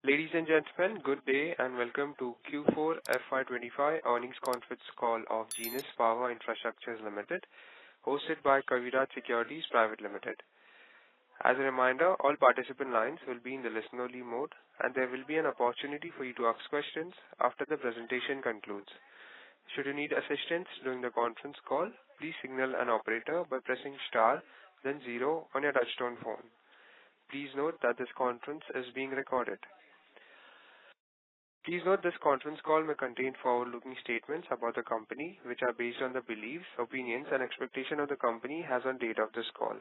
Ladies and gentlemen, good day and welcome to Q4FY25 earnings conference call of Genus Power Infrastructures Limited, hosted by Kaviraj Securities Private Limited. As a reminder, all participant lines will be in the listen-only mode, and there will be an opportunity for you to ask questions after the presentation concludes. Should you need assistance during the conference call, please signal an operator by pressing star, then 0 on your touchtone phone. Please note that this conference is being recorded. Please note this conference call may contain forward-looking statements about the company, which are based on the beliefs, opinions, and expectation of the company as on date of this call.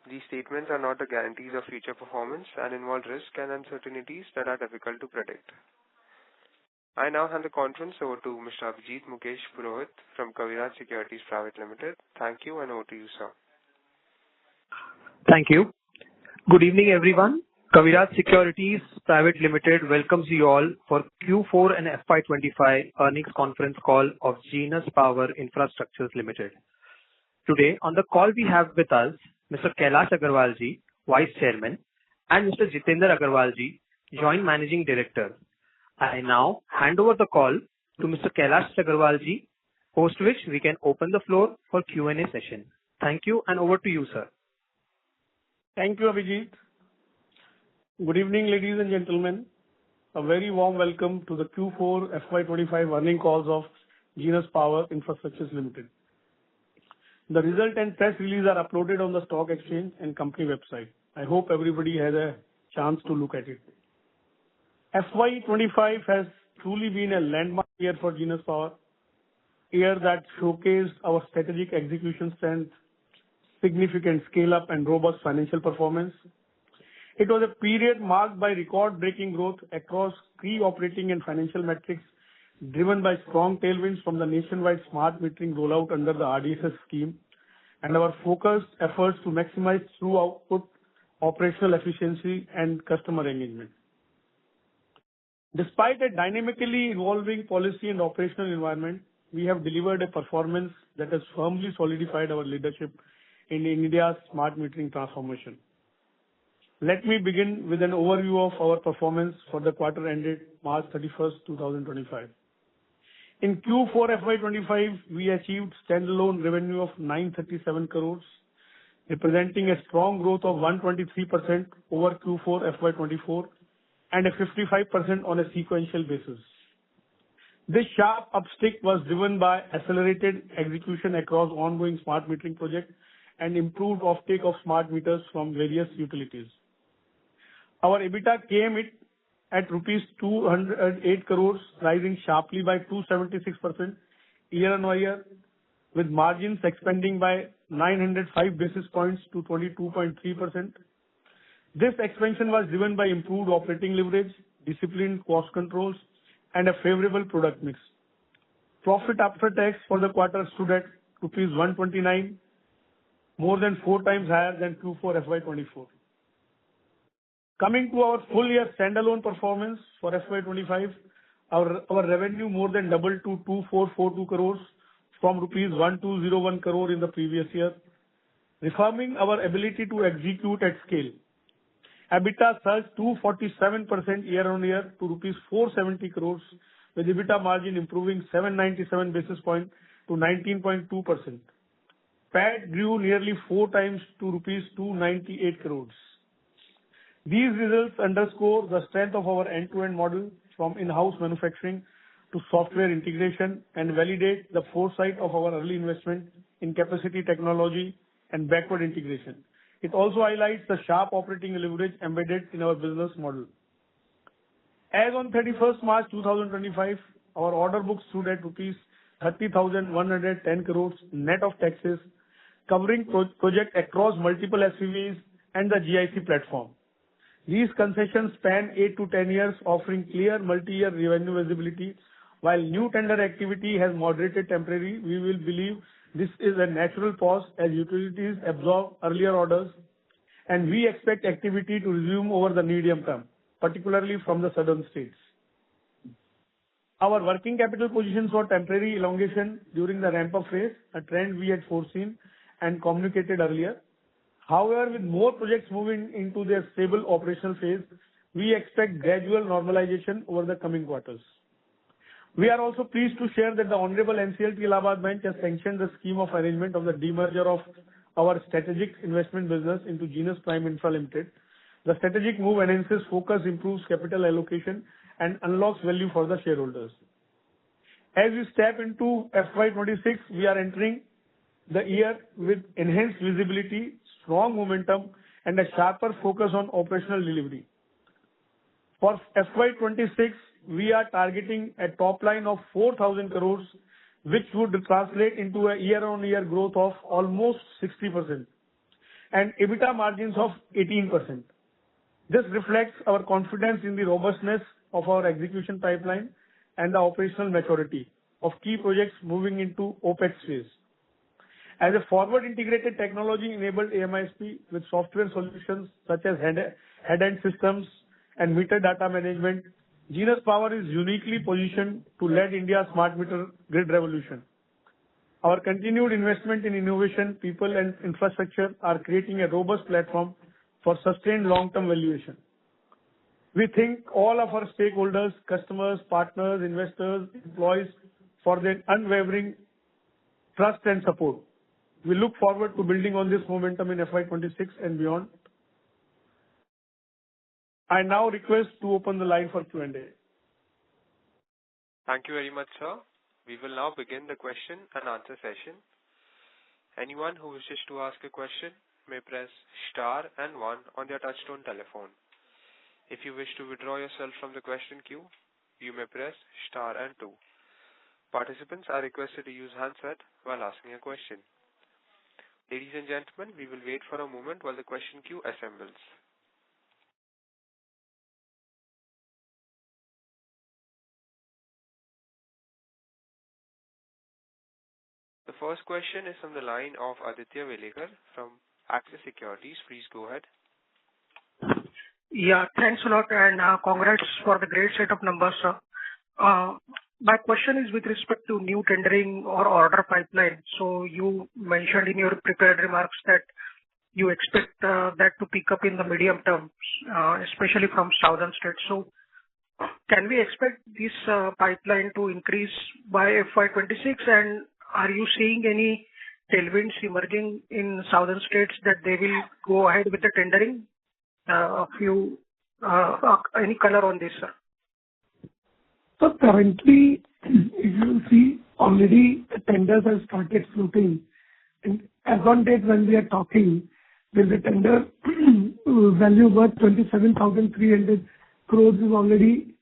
These statements are not the guarantees of future performance and involve risks and uncertainties that are difficult to predict. I now hand the conference over to Mr. Abhijit Mukesh Purohit from Kaviraj Securities Private Limited. Thank you, and over to you, sir. Thank you. Good evening, everyone. Kaviraj Securities Private Limited welcomes you all for Q4 and FY25 earnings conference call of Genus Power Infrastructures Limited. Today on the call we have with us Mr. Kailash Agarwalji, Vice Chairman, and Mr. Jitendra Agarwalji, Joint Managing Director. I now hand over the call to Mr. Kailash Agarwalji, post which we can open the floor for Q&A session. Thank you, and over to you, sir. Thank you, Abhijit. Good evening, ladies and gentlemen. A very warm welcome to the Q4 FY25 earnings calls of Genus Power Infrastructures Limited. The result and press release are uploaded on the stock exchange and company website. I hope everybody has a chance to look at it. FY25 has truly been a landmark year for Genus Power, a year that showcased our strategic execution strength, significant scale-up and robust financial performance. It was a period marked by record-breaking growth across key operating and financial metrics, driven by strong tailwinds from the nationwide smart metering rollout under the RDSS scheme and our focused efforts to maximize through output, operational efficiency, and customer engagement. Despite a dynamically evolving policy and operational environment, we have delivered a performance that has firmly solidified our leadership in India's smart metering transformation. Let me begin with an overview of our performance for the quarter ended March 31st, 2025. In Q4 FY25, we achieved standalone revenue of 937 crores, representing a strong growth of 123% over Q4 FY24 and a 55% on a sequential basis. This sharp upstick was driven by accelerated execution across ongoing smart metering projects and improved offtake of smart meters from various utilities. Our EBITDA came in at rupees 208 crores, rising sharply by 276% year-on-year, with margins expanding by 905 basis points to 22.3%. This expansion was driven by improved operating leverage, disciplined cost controls, and a favorable product mix. Profit after tax for the quarter stood at rupees 129, more than 4 times higher than Q4 FY24. Coming to our full year standalone performance for FY25, our revenue more than doubled to 2442 crores from rupees 1201 crore in the previous year, reaffirming our ability to execute at scale. EBITDA surged 247% year-on-year to rupees 470 crores, with EBITDA margin improving 797 basis points to 19.2%. PAT grew nearly 4 times to rupees 298 crores. These results underscore the strength of our end-to-end model, from in-house manufacturing to software integration, and validate the foresight of our early investment in capacity technology and backward integration. It also highlights the sharp operating leverage embedded in our business model. As on 31st March 2025, our order book stood at rupees 30,110 crores net of taxes, covering projects across multiple SPVs and the GIC platform. These concessions span 8 to 10 years, offering clear multi-year revenue visibility. While new tender activity has moderated temporarily, we will believe this is a natural pause as utilities absorb earlier orders, and we expect activity to resume over the medium term, particularly from the southern states. Our working capital positions saw temporary elongation during the ramp-up phase, a trend we had foreseen and communicated earlier. However, with more projects moving into their stable operational phase, we expect gradual normalization over the coming quarters. We are also pleased to share that the Honorable NCLT Allahabad Bench has sanctioned the scheme of arrangement of the demerger of our strategic investment business into Genus Prime Infra Limited. The strategic move enhances focus, improves capital allocation, and unlocks value for the shareholders. As we step into FY26, we are entering the year with enhanced visibility, strong momentum, and a sharper focus on operational delivery. For FY26, we are targeting a top line of 4,000 crores, which would translate into a year-on-year growth of almost 60% and EBITDA margins of 18%. This reflects our confidence in the robustness of our execution pipeline and the operational maturity of key projects moving into OpEx phase. As a forward integrated technology-enabled AMISP with software solutions such as head-end systems and meter data management, Genus Power is uniquely positioned to lead India's smart meter grid revolution. Our continued investment in innovation, people, and infrastructure are creating a robust platform for sustained long-term valuation. We thank all of our stakeholders, customers, partners, investors, employees for their unwavering trust and support. We look forward to building on this momentum in FY26 and beyond. I now request to open the line for Q&A. Thank you very much, sir. We will now begin the question and answer session. Anyone who wishes to ask a question may press star and 1 on their touchtone telephone. If you wish to withdraw yourself from the question queue, you may press star and 2. Participants are requested to use handset while asking a question. Ladies and gentlemen, we will wait for a moment while the question queue assembles. The first question is from the line of Aditya Velekar from Axis Securities. Please go ahead. Yeah, thanks a lot, and congrats for the great set of numbers, sir. My question is with respect to new tendering or order pipeline. So you mentioned in your prepared remarks that you expect that to pick up in the medium term, especially from southern states. So can we expect this pipeline to increase by FY26? And are you seeing any tailwinds emerging in southern states that they will go ahead with the tendering? Any color on this, sir? So currently, if you see, already the tenders have started floating. And as on date when we are talking, there's a tender value worth 27,300 crores is already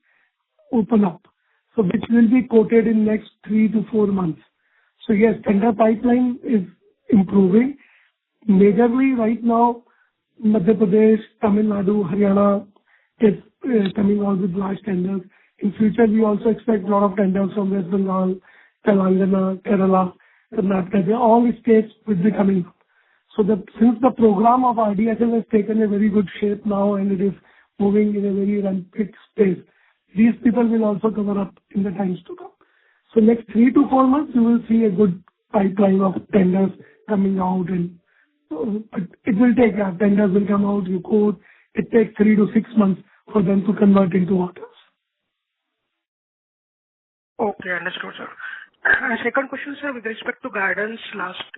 open up. So which will be quoted in next 3 to 4 months. So yes, tender pipeline is improving. Majorly right now, Madhya Pradesh, Tamil Nadu, Haryana is coming out with large tenders. In future, we also expect a lot of tenders from West Bengal, Telangana, Kerala, Karnataka. All the states will be coming up. So since the program of RDSS has taken a very good shape now and it is moving in a very rapid pace, these people will also cover up in the times to come. So next 3 to 4 months, you will see a good pipeline of tenders coming out. And it will take, tenders will come out, you quote. It takes 3 to 6 months for them to convert into orders. Okay, understood, sir. Second question, sir, with respect to guidance,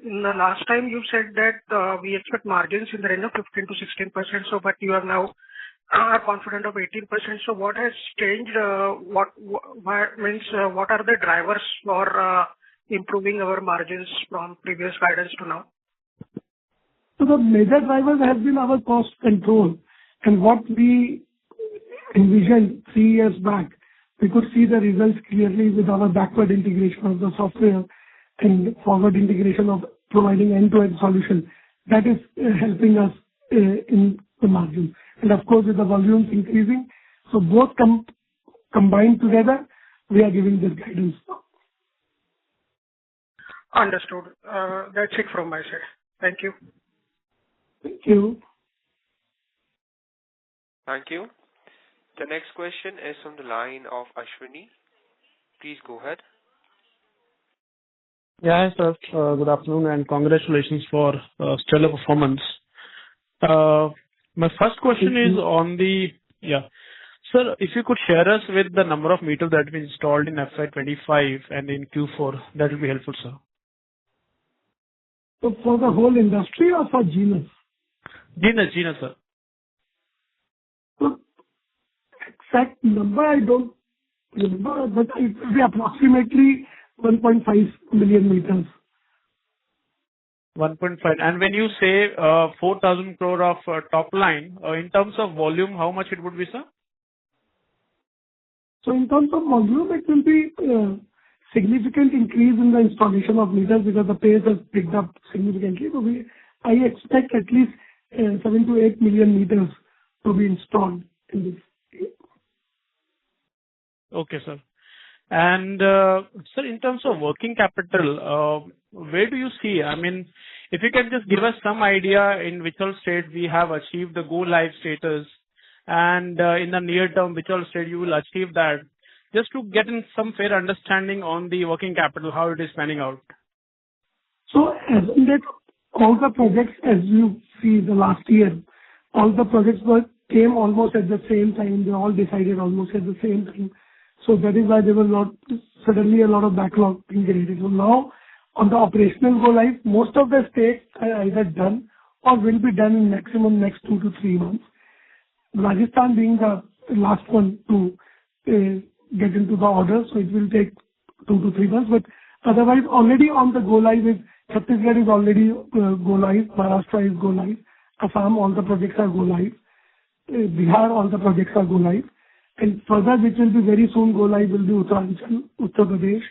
in the last time you said that we expect margins in the range of 15 to 16%. So, but you are now confident of 18%. So, what has changed? What are the drivers for improving our margins from previous guidance to now? So, the major drivers have been our cost control, and what we envisioned 3 years back. We could see the results clearly with our backward integration of the software and forward integration of providing end-to-end solution. That is helping us in the margin. And of course, with the volumes increasing, so both combined together, we are giving this guidance now. Understood. That's it from my side. Thank you. Thank you. Thank you. The next question is from the line of Ashwini. Please go ahead. Yeah, sir. Good afternoon and congratulations for stellar performance. My first question is on the Sir, if you could share us with the number of meters that we installed in FY25 and in Q4, that will be helpful, sir. So for the whole industry or for Genus? Genus, sir. So exact number I don't remember, but it will be approximately 1.5 million meters. 1.5. And when you say 4,000 crore of top line, in terms of volume, how much it would be, sir? So in terms of volume, it will be significant increase in the installation of meters because the pace has picked up significantly. So I expect at least 7 to 8 million meters to be installed in this. Okay, sir. And sir, in terms of working capital, where do you see? I mean, if you can just give us some idea in which all state we have achieved the go live status, and in the near term, which all state you will achieve that, just to get in some fair understanding on the working capital, how it is panning out. So as in that, all the projects, as you see the last year, all the projects came almost at the same time. They all decided almost at the same time. So that is why there was not suddenly a lot of backlog being created. So now on the operational go live, most of the states are either done or will be done in maximum next 2 to 3 months. Rajasthan being the last one to get into the order, so it will take 2 to 3 months. But otherwise, already on the go live is Chhattisgarh is already go live, Maharashtra is go live, Assam all the projects are go live, Bihar all the projects are go live, and further which will be very soon go live will be Uttarakhand, Uttar Pradesh,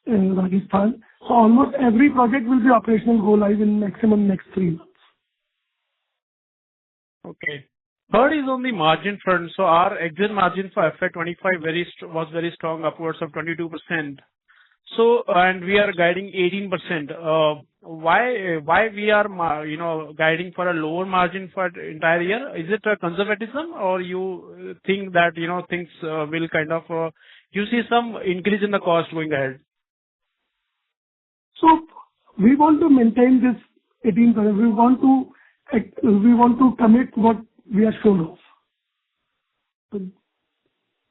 Rajasthan. So almost every project will be operational go live in maximum next 3 months. Okay. Third is on the margin front. So our exit margin for FY25 was very strong, upwards of 22%. So, and we are guiding 18%. Why we are, guiding for a lower margin for the entire year? Is it a conservatism, or you think that, things will kind of, you see some increase in the cost going ahead? So we want to maintain this 18%. We want to commit what we are sure of.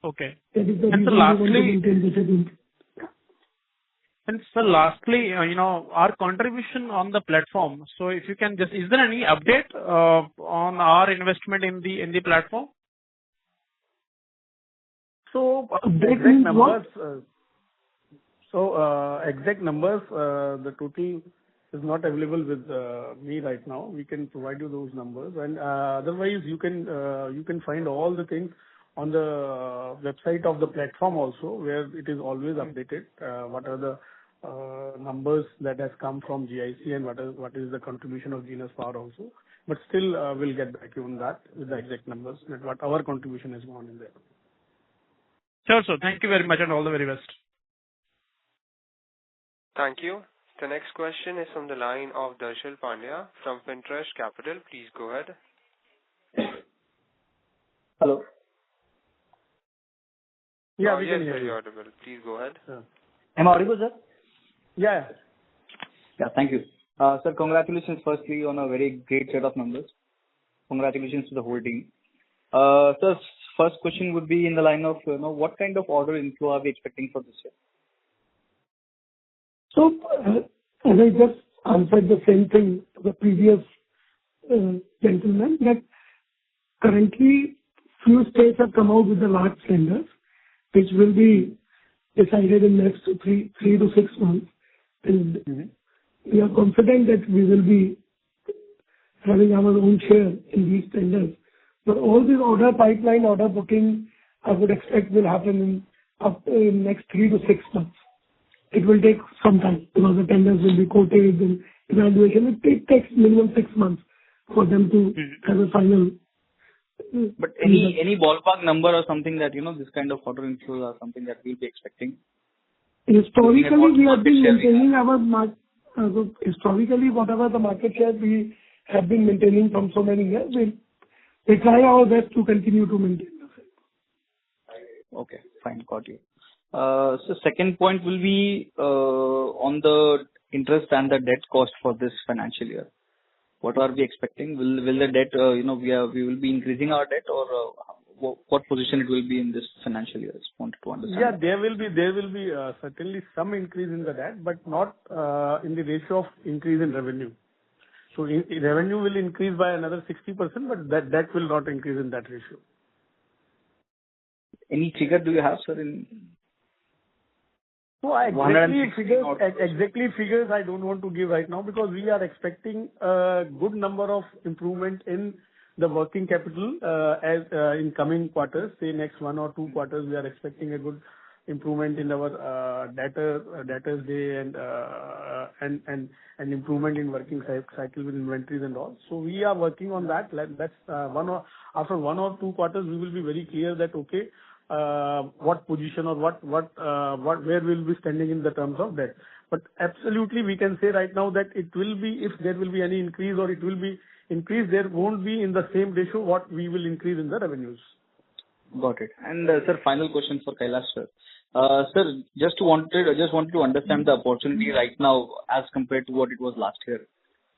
Okay. That is the And reason so we want to lastly, maintain this 18%. and so lastly, our contribution on the platform. So if you can just, is there any update on our investment in the platform? So Exact numbers. Exact numbers, the total is not available with me right now. We can provide you those numbers, and otherwise you can find all the things on the website of the platform also, where it is always updated. What are the numbers that has come from GIC and what is the contribution of Genus Power also. But still, we'll get back to you on that with the exact numbers and what our contribution has gone in there. Sure, sir. Thank you very much, and all the very best. Thank you. The next question is from the line of Darshil Pandya from Finterest Capital. Please go ahead. Hello. Yeah, we yes, can hear sir, you. you're audible. Please go ahead. Am I audible, sir? Yeah. Yeah, thank you. Sir, congratulations firstly on a very great set of numbers. Congratulations to the whole team. Sir, first question would be in the line of, what kind of order inflow are we expecting for this year? So, as I just answered the same thing to the previous gentleman, that currently few states have come out with the large tenders, which will be decided in next 3 to 6 months. And we are confident that we will be having our own share in these tenders. But all this order pipeline, order booking, I would expect will happen in next 3 to 6 months. It will take some time because the tenders will be quoted and evaluation. It takes minimum 6 months for them to have a final. But any ballpark number or something that, this kind of order inflows are something that we'll be expecting? Historically, we have been maintaining historically, whatever the market share we have been maintaining from so many years, we try our best to continue to maintain the same. Okay, fine, got you. So second point will be on the interest and the debt cost for this financial year. What are we expecting? Will the debt, we will be increasing our debt, or what position it will be in this financial year? Just wanted to understand. Yeah, there will be certainly some increase in the debt, but not in the ratio of increase in revenue. So revenue will increase by another 60%, but that will not increase in that ratio. Any figure do you have, sir, in? So exactly figures I don't want to give right now, because we are expecting a good number of improvement in the working capital as in coming quarters. Say next 1 or 2 quarters, we are expecting a good improvement in our debtors day and improvement in working cycle with inventories and all. So we are working on that. That's after 1 or 2 quarters, we will be very clear that okay, what position or where we'll be standing in the terms of debt. But absolutely, we can say right now that it will be, if there will be any increase or it will be increased, there won't be in the same ratio what we will increase in the revenues. Got it. And sir, final question for Kailash, sir. Sir, just wanted to understand the opportunity right now as compared to what it was last year.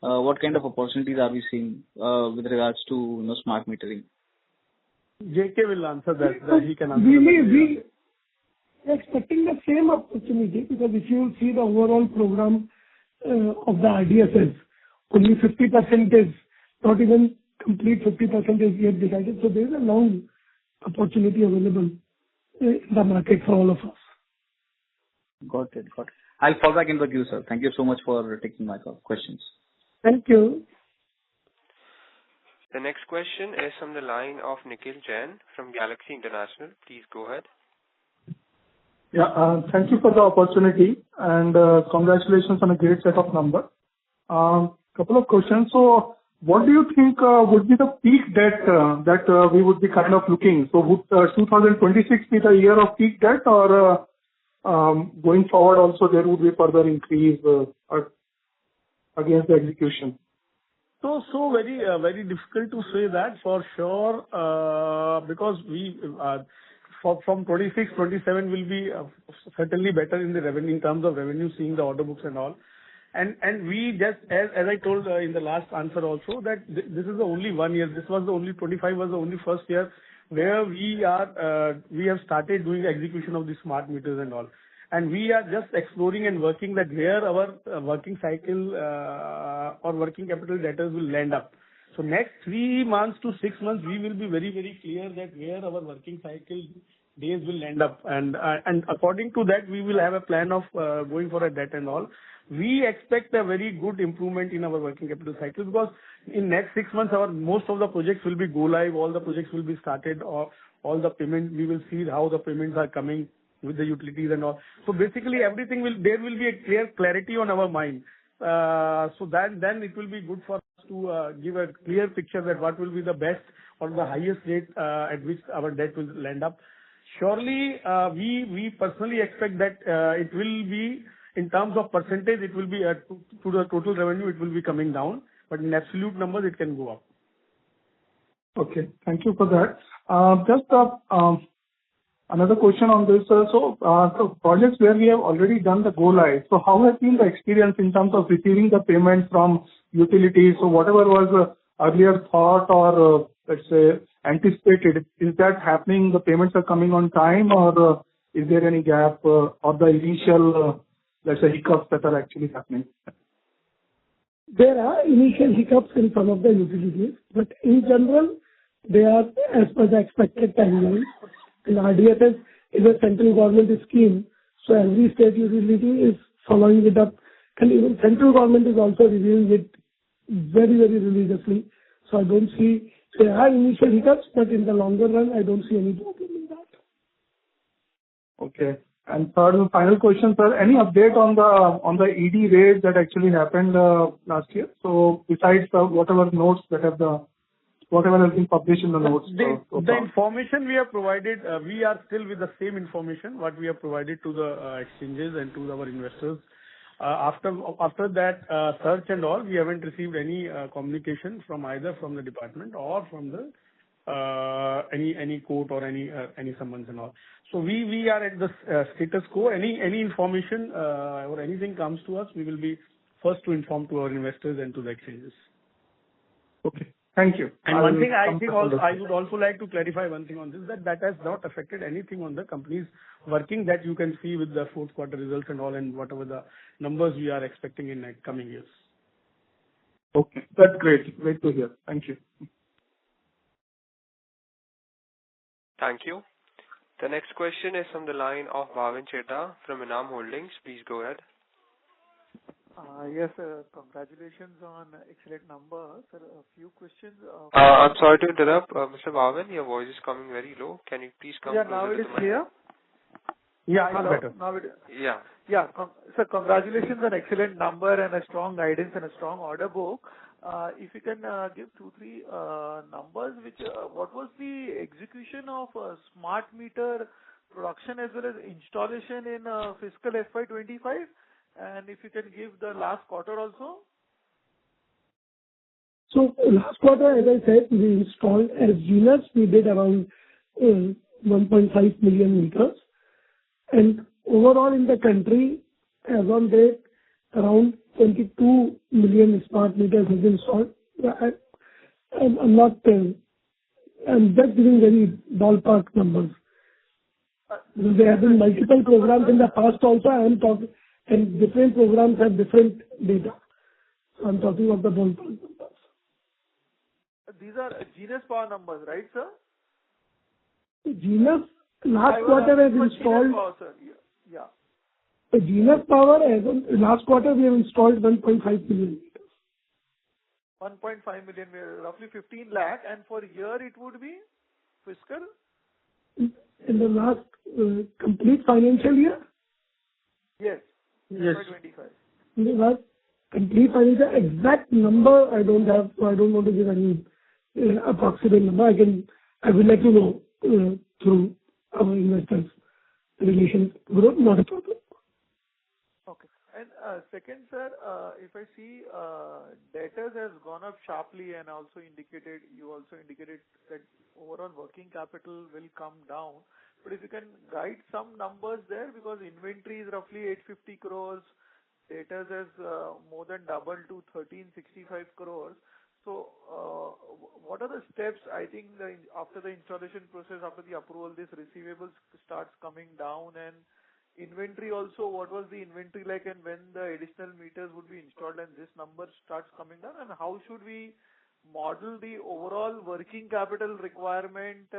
What kind of opportunities are we seeing with regards to smart metering? JK will answer that. He can answer We are expecting the same opportunity, because if you see the overall program of the RDSS, only 50% is not even complete, 50% is yet decided. So there is a long opportunity available in the market for all of us. Got it. I'll fall back in the queue, sir. Thank you so much for taking my questions. Thank you. The next question is from the line of Nikhil Jain from Galaxy International. Please go ahead. Yeah, thank you for the opportunity, and congratulations on a great set of numbers. Couple of questions. So what do you think would be the peak debt that we would be kind of looking? So would 2026 be the year of peak debt, or going forward also there would be further increase against the execution? So very difficult to say that for sure, because we from 26, 27 will be certainly better in the revenue, in terms of revenue, seeing the order books and all. And we just, as I told in the last answer also, that this is the only 1 year. This was the only 25 was the only first year where we have started doing execution of the smart meters and all. And we are just exploring and working that where our working cycle or working capital debtors will land up. So next 3 months to 6 months, we will be very, very clear that where our working cycle days will end up. And according to that, we will have a plan of going for a debt and all. We expect a very good improvement in our working capital cycle, because in next 6 months, most of the projects will be go live, all the projects will be started, or all the payment, we will see how the payments are coming with the utilities and all. So basically everything there will be a clarity on our mind. So then it will be good for us to give a clear picture that what will be the best or the highest rate at which our debt will land up. Surely, we personally expect that it will be, in terms of percentage, it will be to the total revenue, it will be coming down, but in absolute numbers, it can go up. Okay, thank you for that. Just another question on this. So projects where we have already done the go live, so how has been the experience in terms of receiving the payments from utilities? So whatever was earlier thought or let's say anticipated, is that happening? The payments are coming on time, or is there any gap or the initial let's say hiccups that are actually happening? There are initial hiccups in some of the utilities, but in general, they are as per the expected timelines. And RDSS is a central government scheme, so every state utility is following it up, and even central government is also reviewing it very, very religiously. So I don't see, there are initial hiccups, but in the longer run, I don't see any problem in that. Okay. And third and final question, sir, any update on the ED raid that actually happened last year? So besides whatever notes that whatever has been published in the notes. The information we have provided, we are still with the same information what we have provided to the exchanges and to our investors. After that search and all, we haven't received any communication from either from the department or from the any court or any summons and all. So we are at the status quo. Any information or anything comes to us, we will be first to inform to our investors and to the exchanges. Okay. Thank you. And one thing I think also, I also. would also like to clarify one thing on this, that has not affected anything on the company's working that you can see with the fourth quarter results and all, and whatever the numbers we are expecting in the coming years. Okay, that's great. Great to hear. Thank you. Thank you. The next question is from the line of Bhavin Chheda from Enam Holdings. Please go ahead. Yes, congratulations on excellent numbers. Sir, a few questions. I'm sorry to interrupt, Mr. Bhavin. Your voice is coming very low. Can you please come closer now it to is the mic? clear. Yeah, Hello. better. Now it. Yeah. Yeah, sir, congratulations on excellent number and a strong guidance and a strong order book. If you can give 2-3 numbers, which what was the execution of smart meter production as well as installation in fiscal FY25, and if you can give the last quarter also. So last quarter, as I said, we installed as Genus, we did around 1.5 million meters. And overall in the country, as on date, around 22 million smart meters have been installed. I'm not, I'm just giving very ballpark numbers. There have been multiple programs in the past also. I am talking, and different programs have different data. So I'm talking of the ballpark numbers. These are Genus power numbers, right, sir? Genus last quarter has installed. Power, sir. Yeah. The Genus power as on last quarter we have installed 1.5 million meters. 1.5 million, roughly 15 lakh, and for year it would be fiscal? In the last complete financial year? Yes. Yes. 25. In the last complete financial exact number I don't have, so I don't want to give any approximate number. I will let you know through our investors relations group, not a problem. Okay. And second, sir, if I see debtors has gone up sharply, and you also indicated that overall working capital will come down. But if you can guide some numbers there, because inventory is roughly 850 crores, debtors has more than doubled to 1365 crores. So what are the steps? I think after the installation process, after the approval, this receivables starts coming down, and inventory also, what was the inventory like, and when the additional meters would be installed and this number starts coming down, and how should we model the overall working capital requirement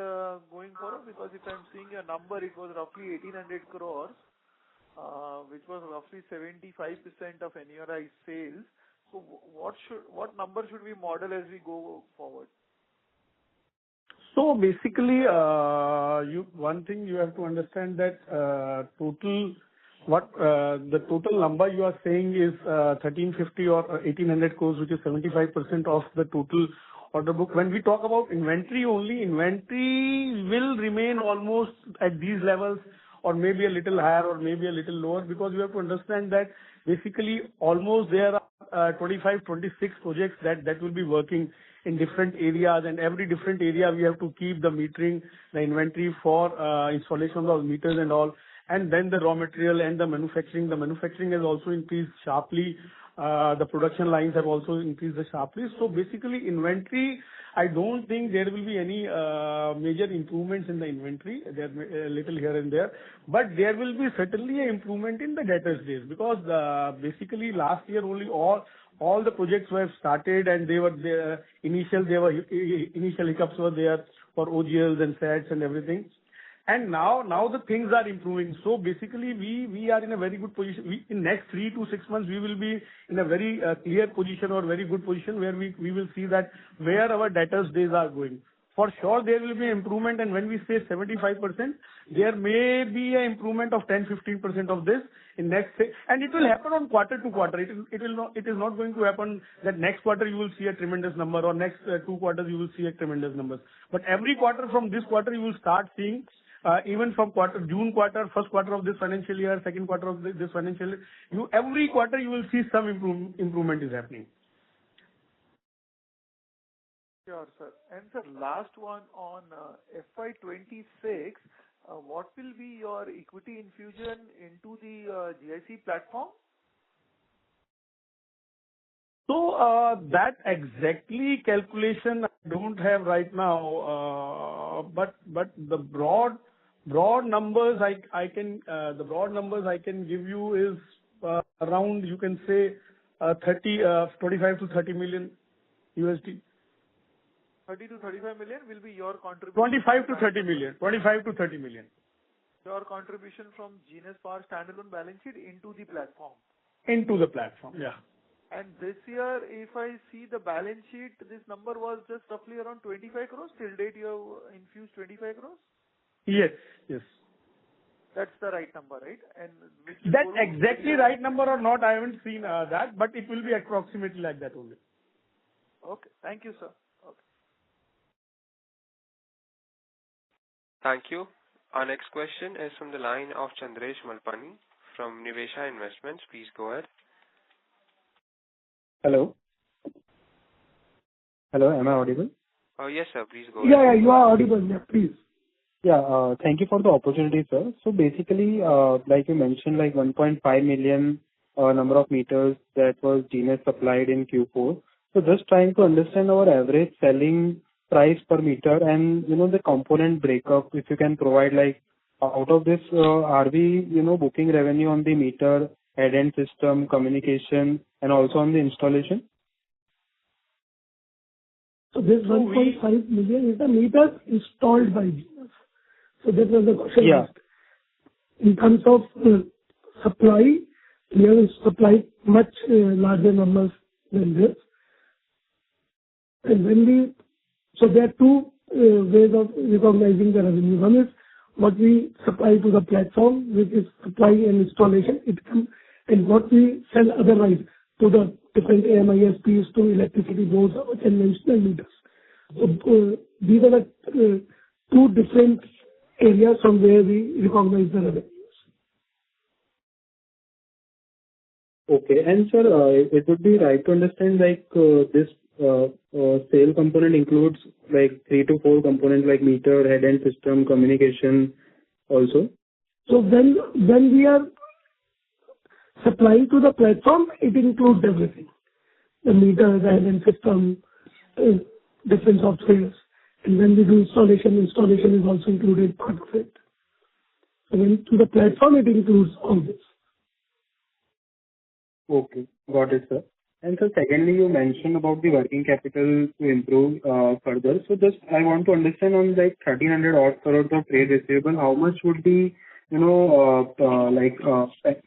going forward? Because if I'm seeing a number, it was roughly 1800 crores, which was roughly 75% of annualized sales. So what number should we model as we go forward? So basically, one thing you have to understand that the total number you are saying is 1350 or 1800 crores, which is 75% of the total order book. When we talk about inventory only, inventory will remain almost at these levels, or maybe a little higher or maybe a little lower, because you have to understand that basically almost there are 25, 26 projects that will be working in different areas, and every different area we have to keep the metering, the inventory for installation of those meters and all, and then the raw material and the manufacturing. The manufacturing has also increased sharply. The production lines have also increased sharply. So basically inventory, I don't think there will be any major improvements in the inventory. There may a little here and there, but there will be certainly an improvement in the debtors days, because basically last year only all the projects were started, and they were there. Initial hiccups were there for OGLs and SATs and everything. And now the things are improving. So basically we are in a very good position. In next 3 to 6 months, we will be in a very clear position or very good position where we will see that where our debtors days are going. For sure, there will be improvement, and when we say 75%, there may be an improvement of 10-15% of this in next, and it will happen on quarter to quarter. It is not going to happen that next quarter you will see a tremendous number, or next 2 quarters you will see a tremendous numbers. But every quarter from this quarter you will start seeing, even from June quarter, first quarter of this financial year, second quarter of this financial year, every quarter you will see some improvement is happening. Sure, sir. And sir, last one on FY26, what will be your equity infusion into the GIC platform? So that exactly calculation I don't have right now, but the broad numbers I can give you is around, you can say, 25 to 30 million USD. 30 to 35 million will be your contribution. 25 to 30 million. 25 to 30 million. Your contribution from Genus Power standalone balance sheet into the platform. Into the platform, yeah. And this year, if I see the balance sheet, this number was just roughly around 25 crores. Till date, you have infused 25 crores? Yes. That's the right number, right? And which That's exactly right number or not, I haven't seen that, but it will be approximately like that only. Okay. Thank you, sir. Okay. Thank you. Our next question is from the line of Chandresh Malpani from Nivesha Investments. Please go ahead. Hello, am I audible? Yes, sir. Please go ahead. Yeah, you are audible. Yeah, please. Yeah, thank you for the opportunity, sir. So basically, like you mentioned, like 1.5 million number of meters that was Genus supplied in Q4. So just trying to understand our average selling price per meter and, the component breakup, if you can provide, like, out of this, are we, booking revenue on the meter, head-end system, communication, and also on the installation? So this 1.5 million is the meters installed by Genus. So that was the question. Yeah. In terms of supply, we have supplied much larger numbers than this. And so there are two ways of recognizing the revenue. One is what we supply to the platform, which is supply and installation, and what we sell otherwise to the different AMISPs, to electricity boards, or conventional meters. So these are the two different areas from where we recognize the revenues. Okay. And sir, it would be right to understand, like, this sale component includes like 3 to 4 components like meter, head-end system, communication also. So when we are supplying to the platform, it includes everything. The meter, the head-end system, different softwares. And when we do installation is also included part of it. So when to the platform, it includes all this. Okay, got it, sir. And so secondly, you mentioned about the working capital to improve further. So just I want to understand on like 1,300 odd crores of trade receivable, how much would be,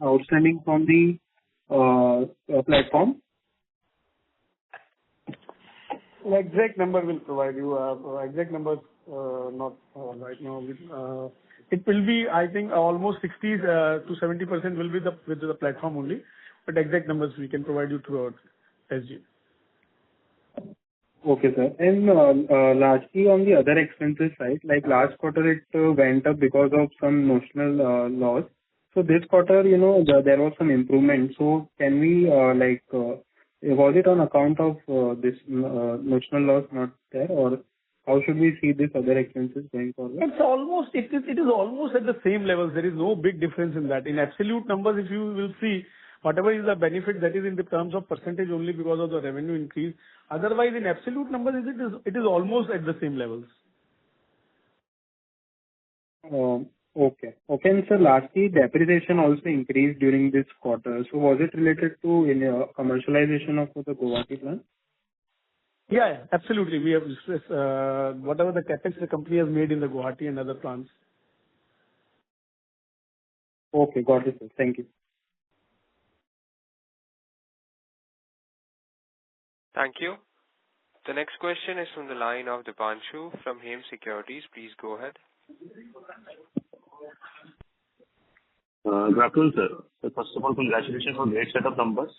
outstanding from the platform? The exact number will provide you. Exact numbers not right now. It will be, I think, almost 60 to 70% will be with the platform only. But exact numbers we can provide you throughout SG. Okay, sir. And lastly, on the other expenses side, like last quarter, it went up because of some notional loss. So this quarter, there was some improvement. So can we, was it on account of this notional loss not there, or how should we see this other expenses going forward? It is almost at the same levels. There is no big difference in that. In absolute numbers, if you will see, whatever is the benefit, that is in the terms of percentage only because of the revenue increase. Otherwise, in absolute numbers, it is almost at the same levels. Okay. And sir, lastly, depreciation also increased during this quarter. So was it related to commercialization of the Guwahati plant? Yeah, absolutely. We have whatever the capex the company has made in the Guwahati and other plants. Okay, got it, sir. Thank you. Thank you. The next question is from the line of Dipanshu from Hem Securities. Please go ahead. Good afternoon, sir. So first of all, congratulations on great set of numbers.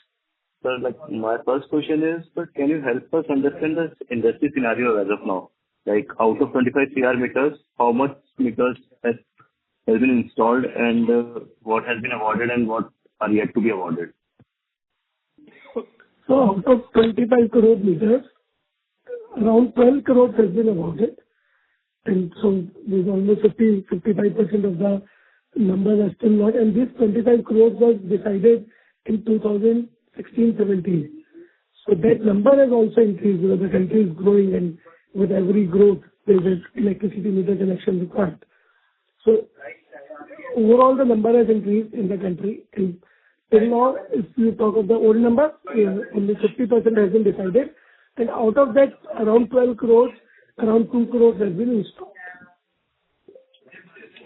Sir, my first question is, can you help us understand the industry scenario as of now? Like out of 25 CR meters, how much meters has been installed and what has been awarded and what are yet to be awarded? So out of 25 crore meters, around 12 crores has been awarded. And so there's almost 55% of the numbers are still not. And this 25 crores was decided in 2016-17. So that number has also increased because the country is growing, and with every growth, there is electricity meter connection required. So overall, the number has increased in the country. And till now, if you talk of the old number, only 50% has been decided. And out of that, around 12 crores, around 2 crores has been installed.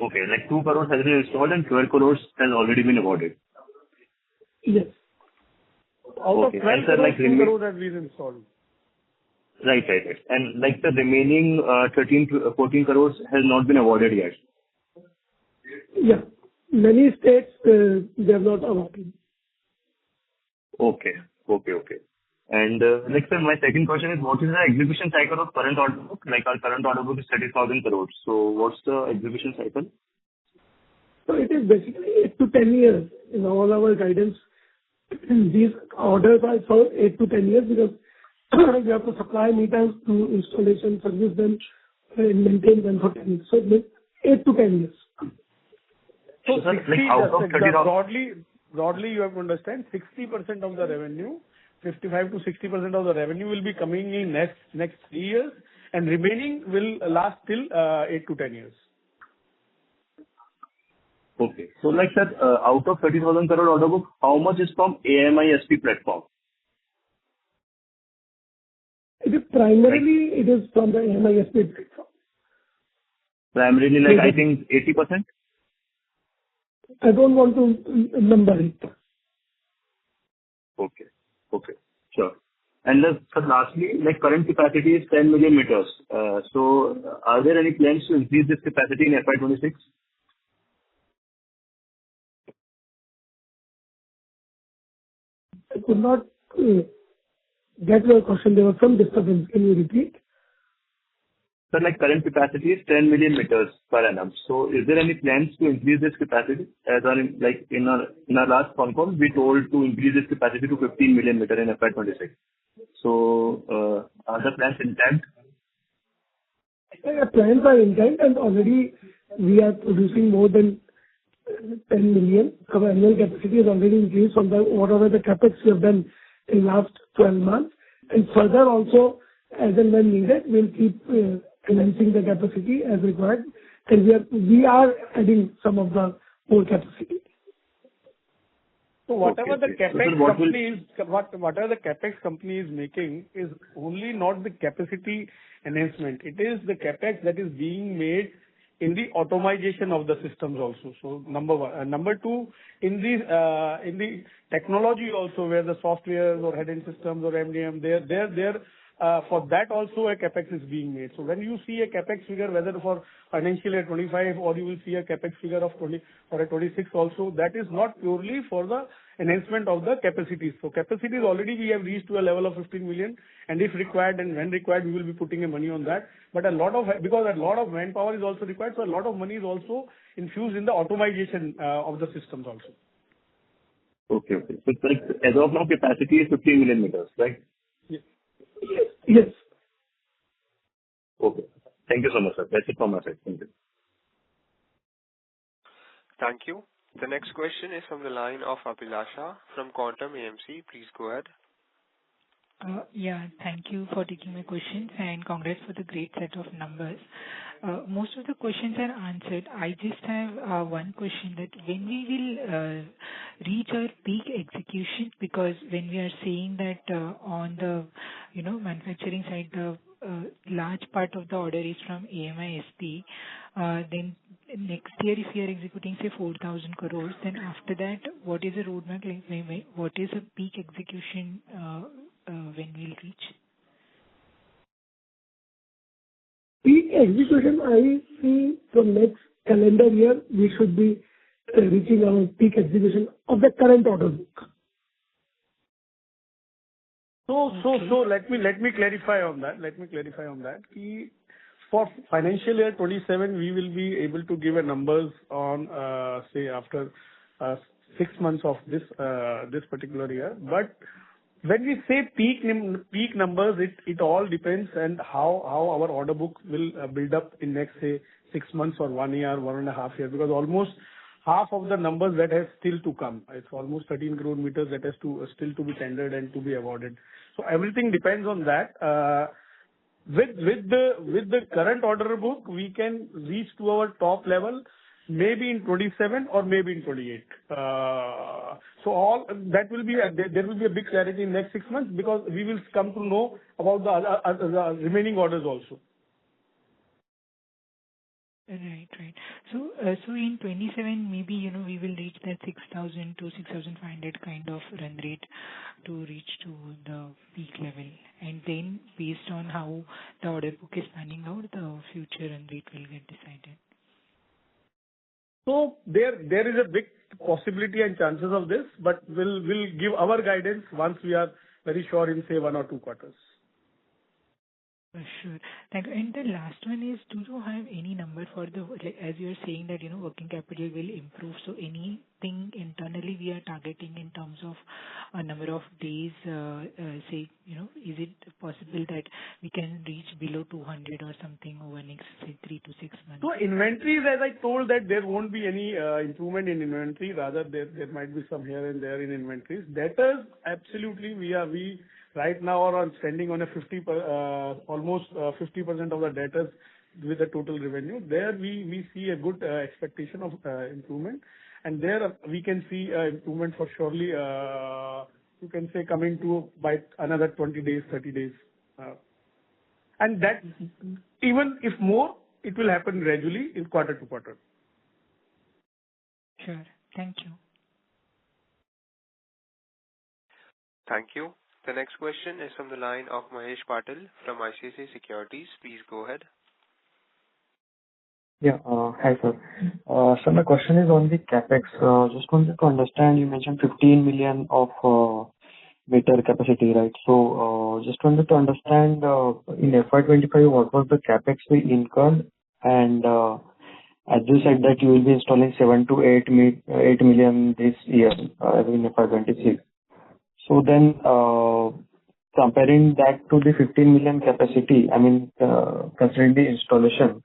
Okay, like 2 crores has been installed and 12 crores has already been awarded. Yes. Out of 12 crores, like 2 crores has been installed. Right. And like the remaining 13 to 14 crores has not been awarded yet. Yeah. Many states, they have not awarded. Okay. And like sir, my second question is, what is the execution cycle of current order book? Like our current order book is 30,000 crores. So what's the execution cycle? So it is basically 8 to 10 years in all our guidance. These orders are for 8 to 10 years because you have to supply meters to installation, service them, and maintain them for 10 years. So it means 8 to 10 years. So sir, 60, like out of 30,000, broadly you have to understand 60% of the revenue, 55 to 60% of the revenue will be coming in next 3 years, and remaining will last till 8 to 10 years. Okay. So like sir, out of 30,000 crore order book, how much is from AMISP platform? It is primarily from the MISP platform. Primarily, like I think 80%? I don't want to number it. Okay. Sure. And sir, lastly, like current capacity is 10 million meters. So are there any plans to increase this capacity in FY26? I could not get your question. There was some disturbance. Can you repeat? Sir, like current capacity is 10 million meters per annum. So is there any plans to increase this capacity? As in our last Concall, we told to increase this capacity to 15 million meter in FY26. So are the plans intact? Plans are intact, and already we are producing more than 10 million. Our annual capacity has already increased from whatever the capex we have done in last 12 months. And further also, as and when needed, we'll keep enhancing the capacity as required. And we are adding some of the more capacity. So whatever the capex company is making is only not the capacity enhancement. It is the capex that is being made in the automation of the systems also. So number one. Number two, in the technology also, where the software or head-end systems or MDM, there for that also a capex is being made. So when you see a capex figure, whether for financial year 25 or you will see a capex figure of 20 or a 26 also, that is not purely for the enhancement of the capacities. So capacities already we have reached to a level of 15 million, and if required and when required, we will be putting a money on that. But because a lot of manpower is also required, so a lot of money is also infused in the automation of the systems also. Okay. So as of now, capacity is 15 million meters, right? Yes. Okay. Thank you so much, sir. That's it from my side. Thank you. Thank you. The next question is from the line of Abhilasha from Quantum AMC. Please go ahead. Yeah, thank you for taking my questions, and congrats for the great set of numbers. Most of the questions are answered. I just have one question, that when we will reach our peak execution, because when we are saying that on the manufacturing side, the large part of the order is from AMISP, then next year if we are executing say 4,000 crores, then after that what is the roadmap, like what is a peak execution when we'll reach? Peak execution, I see from next calendar year, we should be reaching our peak execution of the current order book. So let me clarify on that. For financial year 27, we will be able to give a numbers on say after 6 months of this particular year. But when we say peak numbers, it all depends on how our order book will build up in next say 6 months or 1 year, 1.5 years, because almost half of the numbers that has still to come. It's almost 13 crore meters that has to still to be tendered and to be awarded. So everything depends on that. With the current order book, we can reach to our top level maybe in 27 or maybe in 28. So all that will be there will be a big clarity in next 6 months, because we will come to know about the remaining orders also. Right. So in 27, maybe, we will reach that 6,000 to 6,500 kind of run rate to reach to the peak level. And then based on how the order book is panning out, the future run rate will get decided. So there is a big possibility and chances of this, but we'll give our guidance once we are very sure in, say, 1 or 2 quarters. Sure. Thank you. And the last one is, do you have any number for the, as you are saying that, working capital will improve, so anything internally we are targeting in terms of a number of days, say, is it possible that we can reach below 200 or something over next, say, 3 to 6 months? So inventories, as I told, that there won't be any improvement in inventory. Rather, there might be some here and there in inventories. Debtors, absolutely, we right now are standing on a almost 50% of the debtors with the total revenue. There we see a good expectation of improvement, and there we can see improvement for surely. You can say coming to by another 20 days, 30 days, and that even if more, it will happen gradually in quarter to quarter. Sure. Thank you. Thank you. The next question is from the line of Mahesh Patil from ICICI Securities. Please go ahead. Yeah. Hi, sir. So my question is on the CapEx. Just wanted to understand, you mentioned 15 million of meter capacity, right? So just wanted to understand, in FY25, what was the CapEx we incurred? And as you said that you will be installing 7 to 8 million this year, in FY26. So then, comparing that to the 15 million capacity, I mean, considering the installation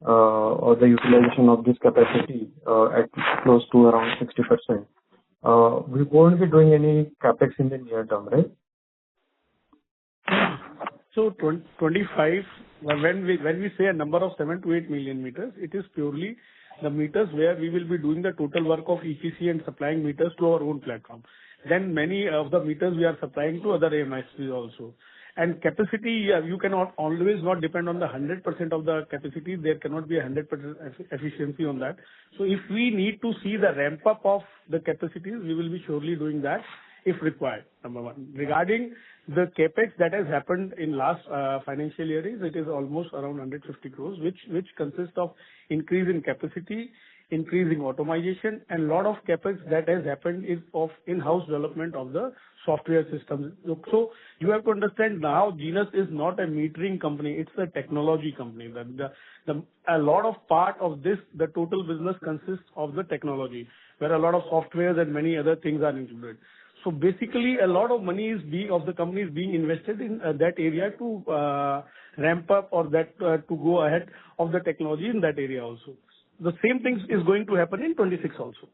or the utilization of this capacity at close to around 60%, we won't be doing any capex in the near term, right? So 25, when we say a number of 7 to 8 million meters, it is purely the meters where we will be doing the total work of EPC and supplying meters to our own platform. Then many of the meters we are supplying to other AMIs also. And capacity, you cannot always not depend on the 100% of the capacity. There cannot be a 100% efficiency on that. So if we need to see the ramp up of the capacities, we will be surely doing that if required, number one. Regarding the capex that has happened in last financial year, it is almost around 150 crores, which consists of increase in capacity, increasing automation, and lot of capex that has happened is of in-house development of the software systems. So you have to understand now, Genus is not a metering company; it's a technology company. A lot of part of this, the total business consists of the technology, where a lot of softwares and many other things are included. So basically, a lot of money of the company is being invested in that area to ramp up or that to go ahead of the technology in that area also. The same thing is going to happen in 26 also.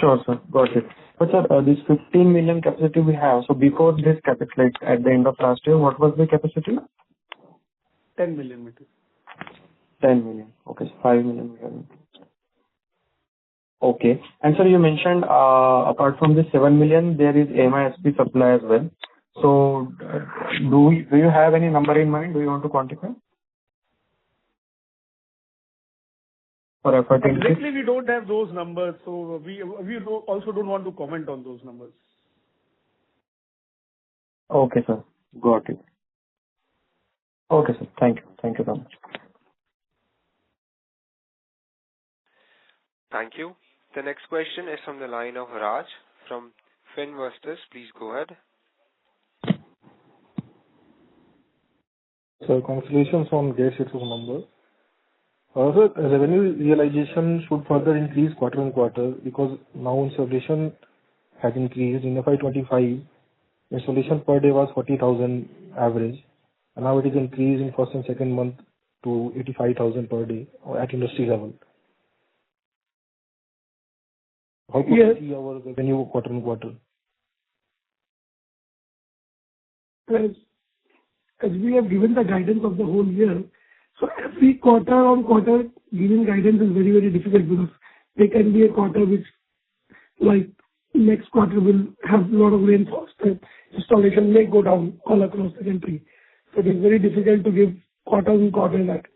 Sure, sir. Got it. But sir, this 15 million capacity we have, so before this capex, like at the end of last year, what was the capacity? 10 million meters. 10 million. Okay, so 5 million meters. Okay. And sir, you mentioned apart from the 7 million, there is AMI-SP supply as well. So do you have any number in mind? Do you want to quantify? For FY26? Exactly, we don't have those numbers, so we also don't want to comment on those numbers. Okay, sir. Got it. Okay, sir. Thank you. Thank you so much. Thank you. The next question is from the line of Raj from Finvestors. Please go ahead. So congratulations on great set of numbers. Also, revenue realization should further increase quarter on quarter because now installation has increased. In FY25, installation per day was 40,000 average, and now it is increased in first and second month to 85,000 per day at industry level. How could we see our revenue quarter-on-quarter? As we have given the guidance of the whole year, so every quarter-on-quarter giving guidance is very, very difficult because there can be a quarter which, like, next quarter will have a lot of rainfall, and installation may go down all across the country. So it is very difficult to give quarter-on-quarter guidance.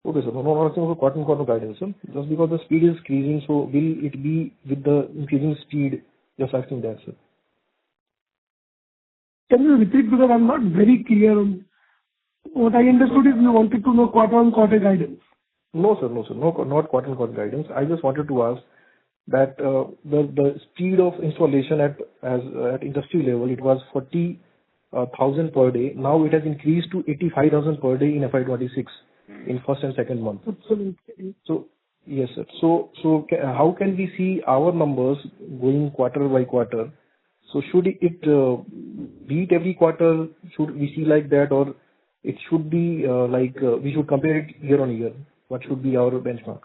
Okay, sir. No, not asking for quarter-on-quarter guidance, sir. Just because the speed is increasing, so will it be with the increasing speed? Just asking that, sir. Can you repeat, because I'm not very clear on what I understood is you wanted to know quarter-on-quarter guidance. No, sir. No, sir. No, not quarter-on-quarter guidance. I just wanted to ask that the speed of installation at industry level, it was 40,000 per day. Now it has increased to 85,000 per day in FY26 in first and second month. Absolutely. So yes, sir. So how can we see our numbers going quarter by quarter? So should it beat every quarter? Should we see like that, or it should be we should compare it year on year? What should be our benchmark?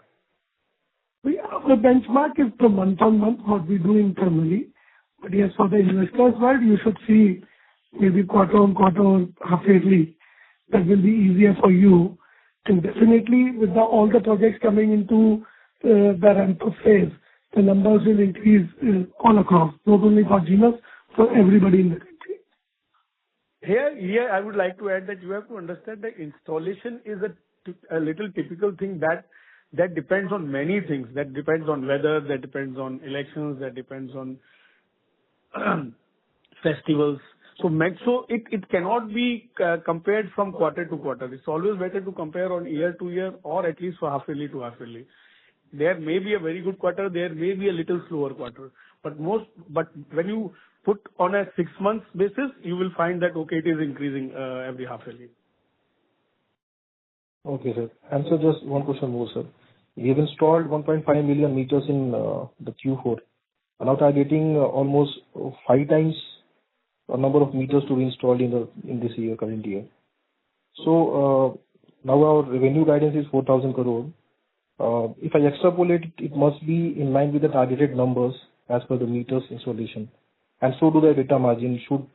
Our benchmark is the month-on-month, what we do internally. But yes, for the investors' world, you should see maybe quarter-on-quarter or half-yearly. That will be easier for you. And definitely, with all the projects coming into the ramp-up phase, the numbers will increase all across, not only for Genus, for everybody in the country. Here, I would like to add that you have to understand that installation is a little typical thing that depends on many things. That depends on weather, that depends on elections, that depends on festivals. So it cannot be compared from quarter to quarter. It's always better to compare on year to year, or at least for half-yearly to half-yearly. There may be a very good quarter, there may be a little slower quarter. But when you put on a 6 months basis, you will find that, okay, it is increasing every half-yearly. Okay, sir. And so just one question more, sir. We have installed 1.5 million meters in the Q4. And now targeting almost 5 times a number of meters to be installed in this year, current year. So now our revenue guidance is 4,000 crore. If I extrapolate it, it must be in line with the targeted numbers as per the meters installation. And so do the EBITDA margin should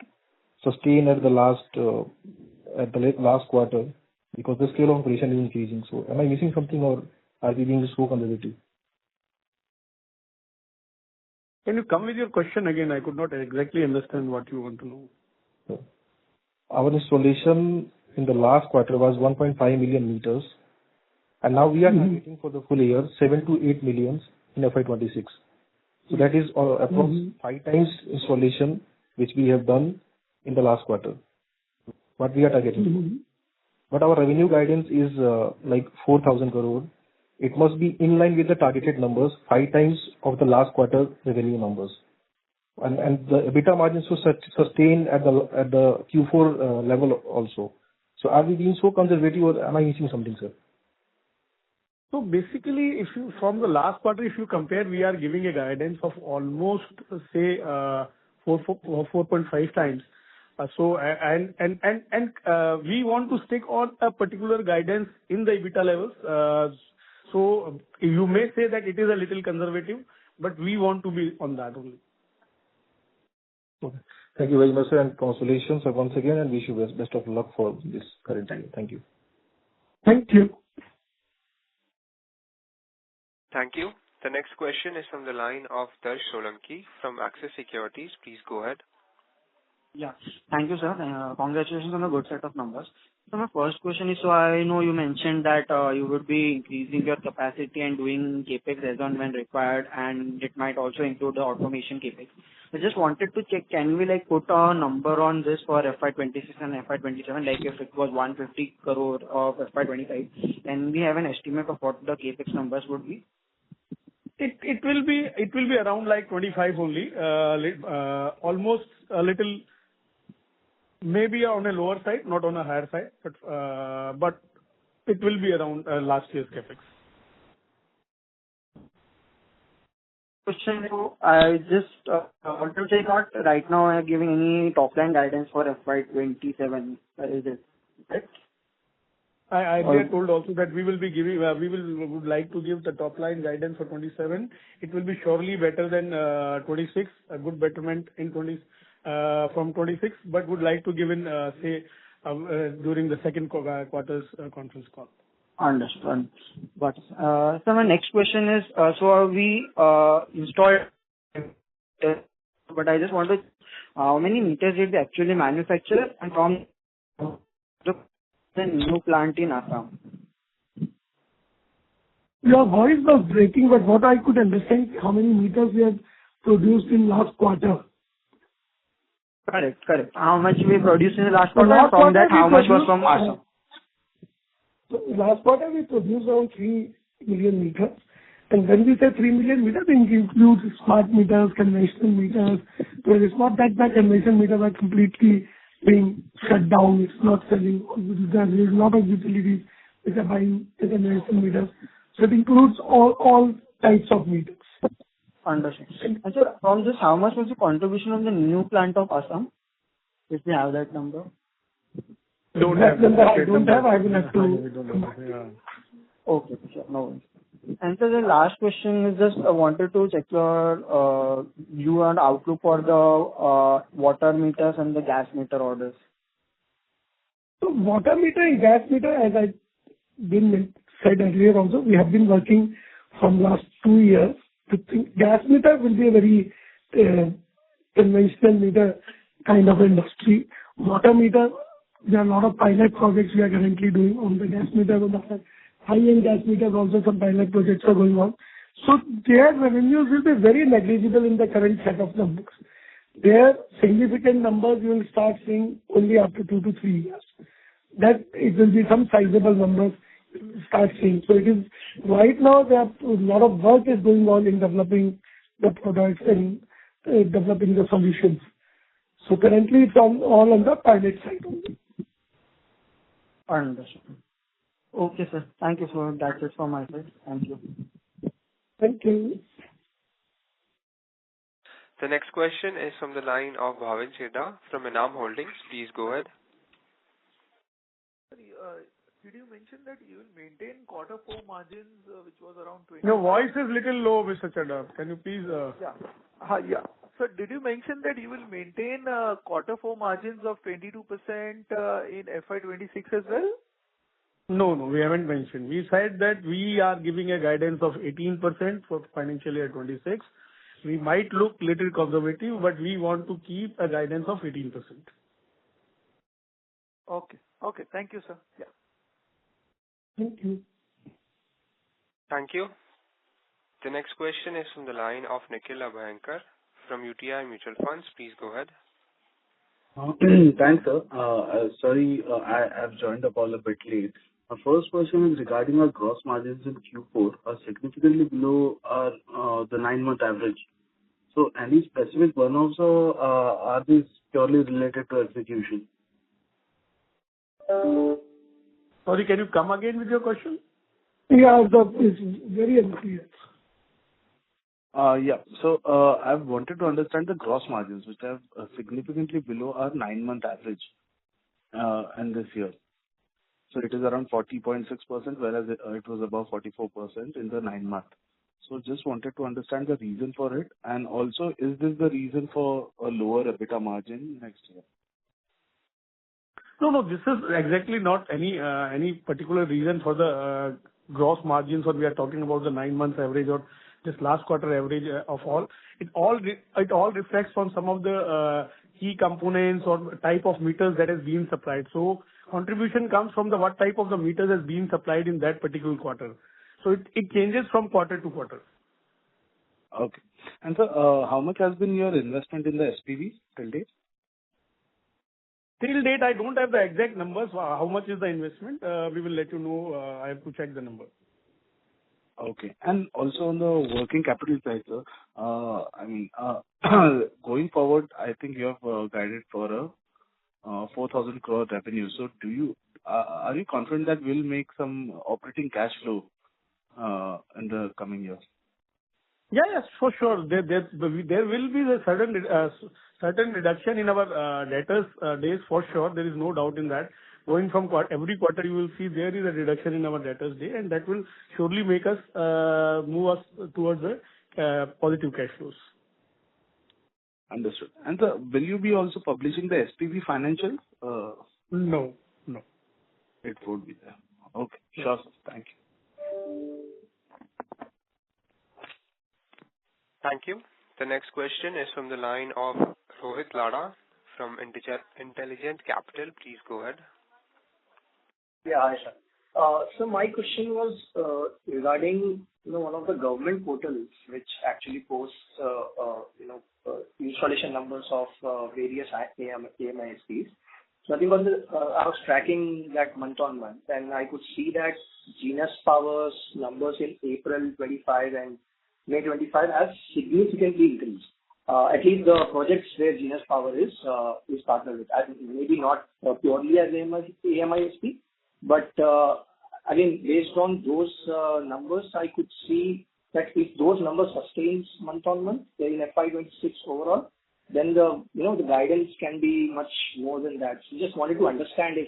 sustain at the last quarter, because the scale of operation is increasing. So am I missing something, or are we being so conservative? Can you come with your question again? I could not exactly understand what you want to know. Our installation in the last quarter was 1.5 million meters. And now we are targeting for the full year 7 to 8 millions in FY26. So that is approximately 5 times installation which we have done in the last quarter. What we are targeting. But our revenue guidance is like 4,000 crore. It must be in line with the targeted numbers, 5 times of the last quarter revenue numbers. And the EBITDA margins should sustain at the Q4 level also. So are we being so conservative, or am I missing something, sir? So basically, from the last quarter, if you compare, we are giving a guidance of almost, say, 4.5 times. We want to stick on a particular guidance in the EBITDA levels. So you may say that it is a little conservative, but we want to be on that only. Okay. Thank you very much, sir, and congratulations once again, and wish you best of luck for this current year. Thank you. Thank you. Thank you. The next question is from the line of Darsh Solanki from Axis Securities. Please go ahead. Yeah. Thank you, sir. Congratulations on a good set of numbers. So my first question is, so I know you mentioned that you would be increasing your capacity and doing capex as and when required, and it might also include the automation capex. I just wanted to check, can we put a number on this for FY26 and FY27, like if it was 150 crore of FY25, can we have an estimate of what the capex numbers would be? It will be around like 25 only, almost a little, maybe on a lower side, not on a higher side, but it will be around last year's capex. Question, I just want to check out right now. I am giving any top line guidance for FY27. Is it right? I earlier told also that we will be giving, would like to give the top line guidance for 27. It will be surely better than 26, a good betterment in from 26, but would like to give in, say, during the second quarter's conference call. Understood. Got it. So my next question is, so we installed, but I just wanted how many meters did they actually manufacture and from the new plant in Assam? Your voice was breaking, but what I could understand, how many meters we have produced in last quarter. Correct. How much we produced in the last quarter, and from that, how much was from Assam? So last quarter, we produced around 3 million meters. And when we say 3 million meters, it includes smart meters, conventional meters. So it's not that the conventional meters are completely being shut down. It's not selling. There's a lot of utilities which are buying the conventional meters. So it includes all types of meters. Understood. And so from this, how much was the contribution of the new plant of Assam? If we have that number. I don't have. I will have to. Okay, sure. No worries. And so the last question is just I wanted to check your view and outlook for the water meters and the gas meter orders. So water meter and gas meter, as I said earlier also, we have been working from last 2 years. To think gas meter will be a very conventional meter kind of industry. Water meter, there are a lot of pilot projects we are currently doing on the gas meter. On the high-end gas meters also some pilot projects are going on. So their revenues will be very negligible in the current set of numbers. Their significant numbers you will start seeing only after 2 to 3 years. That it will be some sizable numbers start seeing. So it is right now there are a lot of work is going on in developing the products and developing the solutions. So currently it's all on the pilot side only. Understood. Okay, sir. Thank you, sir. That's it from my side. Thank you. Thank you. The next question is from the line of Bhavin Chheda from Enam Holdings. Please go ahead. Did you mention that you will maintain Q4 margins, which was around 20? Your voice is little low, Mr. Chheda. Can you please? Yeah. So did you mention that you will maintain Q4 margins of 22% in FY26 as well? No, we haven't mentioned. We said that we are giving a guidance of 18% for financial year 26. We might look little conservative, but we want to keep a guidance of 18%. Okay. Thank you, sir. Yeah. Thank you. Thank you. The next question is from the line of Nikhil Abhayankar from UTI Mutual Funds. Please go ahead. Thanks, sir. Sorry, I've joined the call a bit late. My first question is regarding our gross margins in Q4 are significantly below the 9-month average. So any specific one-offs or are these purely related to execution? Sorry, can you come again with your question? Yeah, it's very unclear. Yeah. So I wanted to understand the gross margins, which are significantly below our 9-month average in this year. So it is around 40.6%, whereas it was above 44% in the 9 month. So just wanted to understand the reason for it, and also is this the reason for a lower EBITDA margin next year? No, this is exactly not any particular reason for the gross margins, or we are talking about the 9 months average or this last quarter average of all. It all reflects on some of the key components or type of meters that is being supplied. So contribution comes from the what type of the meters is being supplied in that particular quarter. So it changes from quarter to quarter. Okay. And so how much has been your investment in the SPV till date? Till date, I don't have the exact numbers. How much is the investment? We will let you know. I have to check the number. Okay. And also on the working capital side, sir, going forward, I think you have guided for a 4,000 crore revenue. So are you confident that we'll make some operating cash flow in the coming years? Yes, for sure. There will be a certain reduction in our debtors days for sure. There is no doubt in that. going from every quarter, you will see there is a reduction in our debtors day, and that will surely make us move us towards the positive cash flows. Understood. And will you be also publishing the SPV financials? No. It would be there. Okay. Sure, sir. Thank you. Thank you. The next question is from the line of Rohit Lada from Intelligent Capital. Please go ahead. Yeah, hi, sir. So my question was regarding one of the government portals which actually posts installation numbers of various AMISPs. So I think I was tracking that month on month, and I could see that Genus Power's numbers in April 25 and May 25 have significantly increased. At least the projects where Genus Power is partnered with. Maybe not purely as AMISP, but again, based on those numbers, I could see that if those numbers sustains month on month in FY26 overall, then the guidance can be much more than that. So just wanted to understand if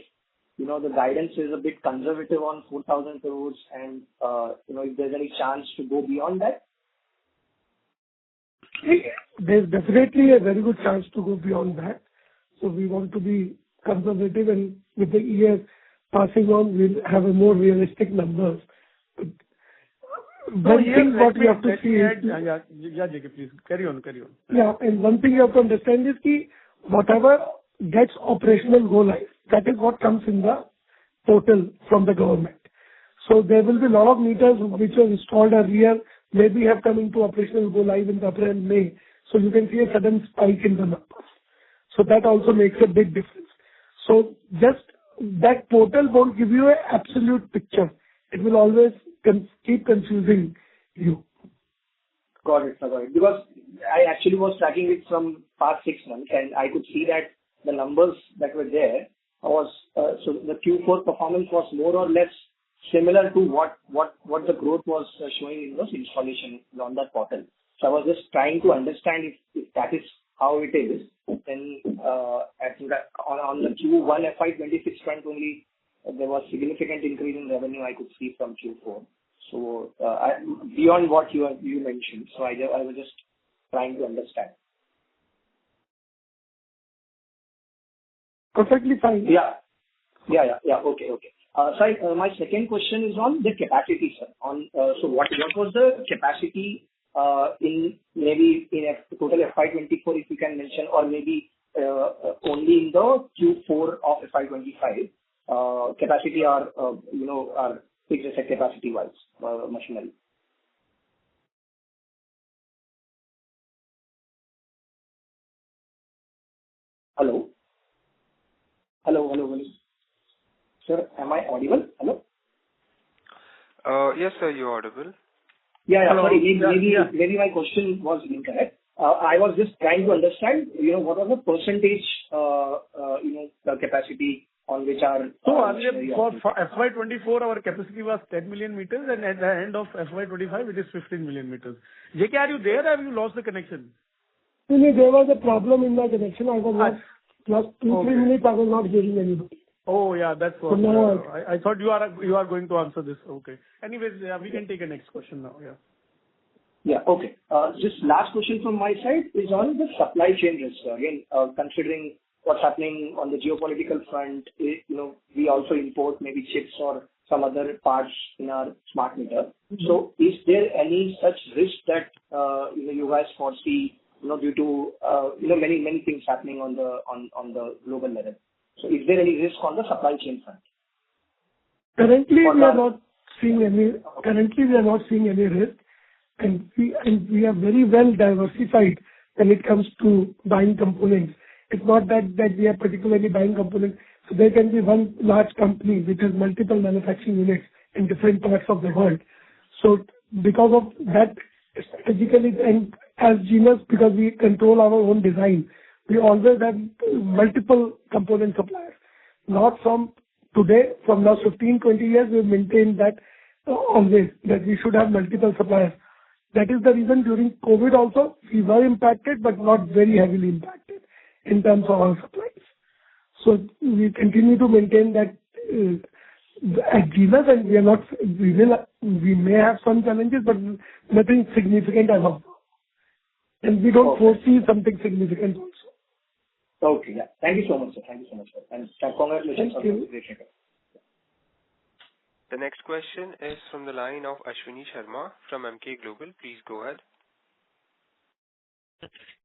the guidance is a bit conservative on 4,000 crores, and if there's any chance to go beyond that. There's definitely a very good chance to go beyond that. So we want to be conservative, and with the years passing on, we'll have a more realistic numbers. One thing what we have to see is... Yeah, JK, please. Carry on. Yeah, and one thing you have to understand is that whatever gets operational go live, that is what comes in the portal from the government. So there will be a lot of meters which were installed earlier, maybe have come into operational go live in April and May. So you can see a sudden spike in the numbers. So that also makes a big difference. So just that portal won't give you an absolute picture. It will always keep confusing you. Got it. Because I actually was tracking it from past 6 months, and I could see that the numbers that were there was so the Q4 performance was more or less similar to what the growth was showing in those installations on that portal. So I was just trying to understand if that is how it is. Then I think that on the Q1 FY26 front only, there was significant increase in revenue I could see from Q4. So beyond what you mentioned, so I was just trying to understand. Perfectly fine. Yeah. Okay. Sorry, my second question is on the capacity, sir. So what was the capacity in a total FY24, if you can mention, or maybe only in the Q4 of FY25 capacity, or fixed asset capacity wise machinery. Hello. Sir, am I audible? Hello? Yes, sir, you're audible. Yeah. Sorry, maybe my question was incorrect. I was just trying to understand, what was the percentage, the capacity on which our... So for FY24, our capacity was 10 million meters, and at the end of FY25, it is 15 million meters. JK, are you there, or have you lost the connection? There was a problem in my connection. I was not... Last 2-3 minutes, I was not hearing anybody. Oh, yeah, that's what. So I thought you are going to answer this. Okay. Anyways, we can take a next question now. Yeah. Okay. Just last question from my side is on the supply chain risk. Again, considering what's happening on the geopolitical front, we also import maybe chips or some other parts in our smart meter. Mm-hmm. So is there any such risk that you guys foresee, due to many things happening on the global level? So is there any risk on the supply chain front? Currently, we are not seeing any risk, and we are very well diversified when it comes to buying components. It's not that we are particularly buying components. So there can be one large company which has multiple manufacturing units in different parts of the world. So because of that, strategically, and as Genus, because we control our own design, we always have multiple component suppliers. Not from today, from last 15-20 years, we've maintained that always, that we should have multiple suppliers. That is the reason during COVID also, we were impacted, but not very heavily impacted in terms of our supplies. So we continue to maintain that at Genus, and we may have some challenges, but nothing significant as of now. And we don't foresee something significant also. Okay. Yeah. Thank you so much, sir. Thank you so much, sir. And congratulations on the great record. The next question is from the line of Ashwini Sharma from MK Global. Please go ahead.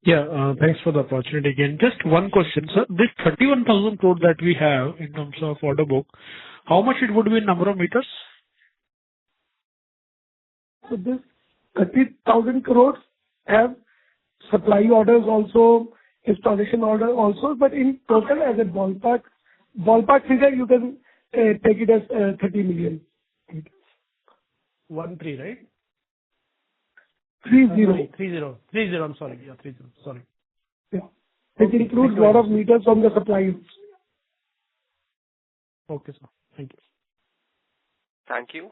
Yeah, thanks for the opportunity again. Just one question, sir. This 31,000 crore that we have in terms of order book, how much it would be in number of meters? So this 30,000 crores have supply orders also, installation order also, but in total as a ballpark figure, you can take it as 30 million. 13, right? 30. 30. I'm sorry. Yeah, 30. Sorry. Yeah. It includes a lot of meters from the suppliers. Okay, sir. Thank you. Thank you.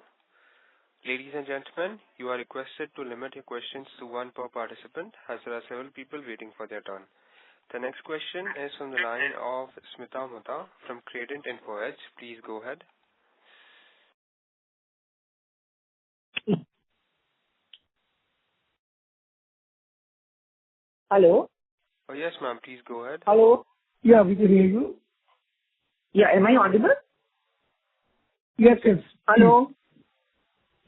Ladies and gentlemen, you are requested to limit your questions to one per participant, as there are several people waiting for their turn. The next question is from the line of Smita Mota from Credent Info Edge. Please go ahead. Hello? Oh, yes, ma'am. Please go ahead. Hello? Yeah, we can hear you. Yeah, am I audible? Yes. Hello?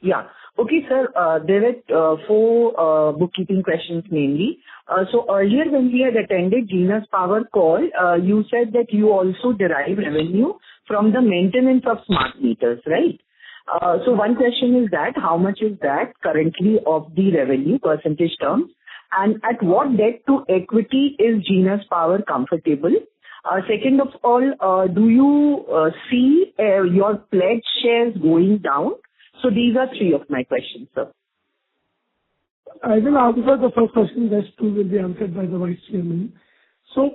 Yeah. Okay, sir. There are four bookkeeping questions mainly. So earlier when we had attended Genus Power call, you said that you also derive revenue from the maintenance of smart meters, right? So one question is that, how much is that currently of the revenue percentage terms? And at what debt to equity is Genus Power comfortable? Second of all, do you see your pledge shares going down? So these are three of my questions, sir. I will answer the first question. Rest two will be answered by the Vice Chairman. So,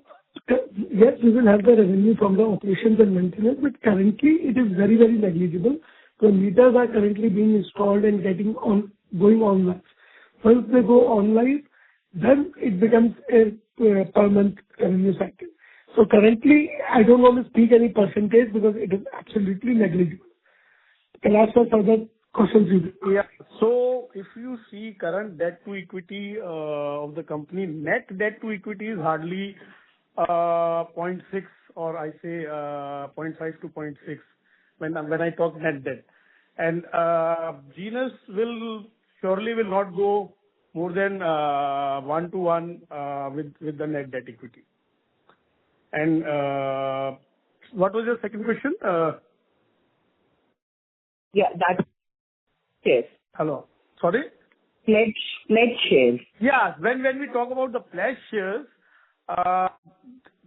yes, we will have the revenue from the operations and maintenance, but currently it is very, very negligible. The meters are currently being installed and going online. Once they go online, then it becomes a per month revenue cycle. So currently, I don't want to speak any percentage because it is absolutely negligible. Can I ask for further questions? Yeah. So if you see current debt to equity of the company, net debt to equity is hardly 0.6, or I say 0.5 to 0.6 when I talk net debt. And Genus will not go more than 1 to 1 with the net debt equity. And what was your second question? Yeah, that's shares. Hello. Sorry? Pledge shares. Yeah. When we talk about the pledge shares,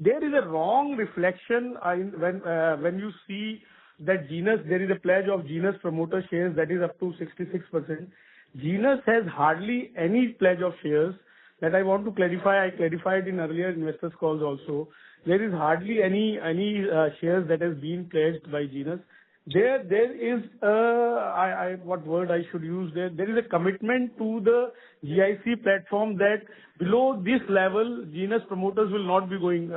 there is a wrong reflection when you see that Genus, there is a pledge of Genus promoter shares that is up to 66%. Genus has hardly any pledge of shares. That I want to clarify. I clarified in earlier investors calls also. There is hardly any shares that has been pledged by Genus. There is what word I should use there? There is a commitment to the GIC platform that below this level, Genus promoters will not be going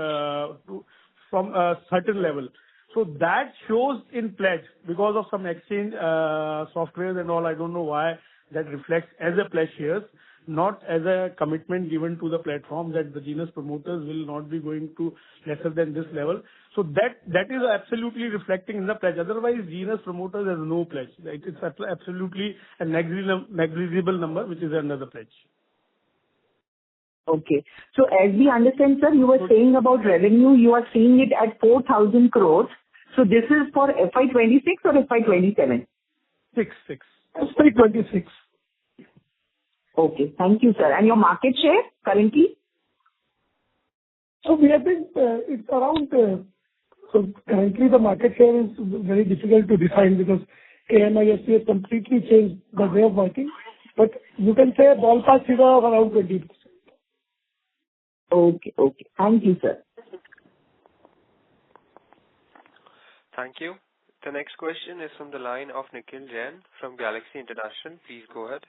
from a certain level. So that shows in pledge because of some exchange softwares and all. I don't know why that reflects as a pledge shares, not as a commitment given to the platform that the Genus promoters will not be going to lesser than this level. So that is absolutely reflecting in the pledge. Otherwise, Genus promoters has no pledge. Right? It's absolutely a negligible number, which is under the pledge. Okay. So as we understand, sir, you were saying about revenue, you are seeing it at 4,000 crores. So this is for FY26 or FY27? Six. FY26. Okay. Thank you, sir. And your market share currently? So we have been, it's around, so currently the market share is very difficult to define because AMISC has completely changed the way of working. But you can say a ballpark figure of around 20%. Okay. Thank you, sir. Thank you. The next question is from the line of Nikhil Jain from Galaxy International. Please go ahead.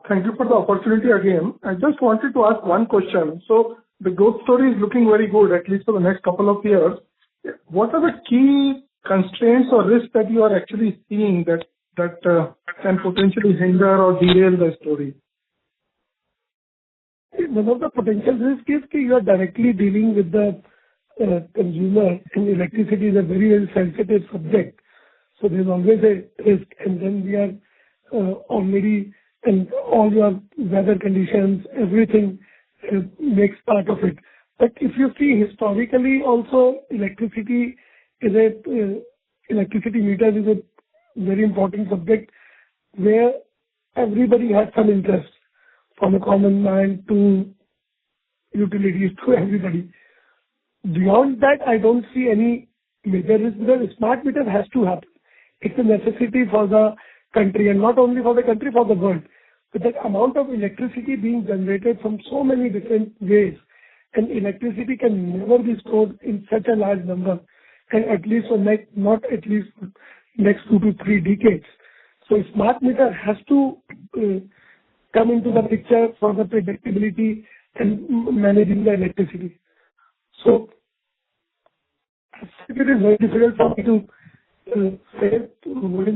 Thank you for the opportunity again. I just wanted to ask one question. So the growth story is looking very good, at least for the next couple of years. What are the key constraints or risks that you are actually seeing that can potentially hinder or derail the story? One of the potential risks is that you are directly dealing with the consumer, and electricity is a very, very sensitive subject. So there's always a risk, and then we are already, and all your weather conditions, everything makes part of it. But if you see historically also, electricity meters is a very important subject where everybody has some interest, from a common man to utilities to everybody. Beyond that, I don't see any major risk because smart meter has to happen. It's a necessity for the country, and not only for the country, for the world. With the amount of electricity being generated from so many different ways, and electricity can never be stored in such a large number, and at least for next 2 to 3 decades. So smart meter has to come into the picture for the predictability and managing the electricity. So it is very difficult for me to say what is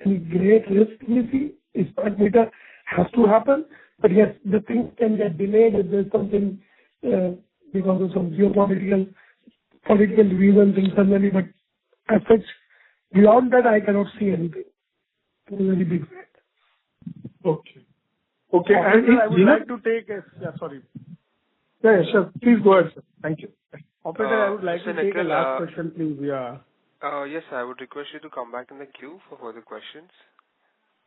any great risk we see. Smart meter has to happen, but yes, the things can get delayed if there's something because of some political reasons internally, but as such, beyond that, I cannot see anything. It's a very big threat. Okay. Okay. Operator, I would like to take sorry. Yeah, sure. Please go ahead, sir. Thank you. Operator, I would like to take a last question, please. Yes, I would request you to come back in the queue for further questions.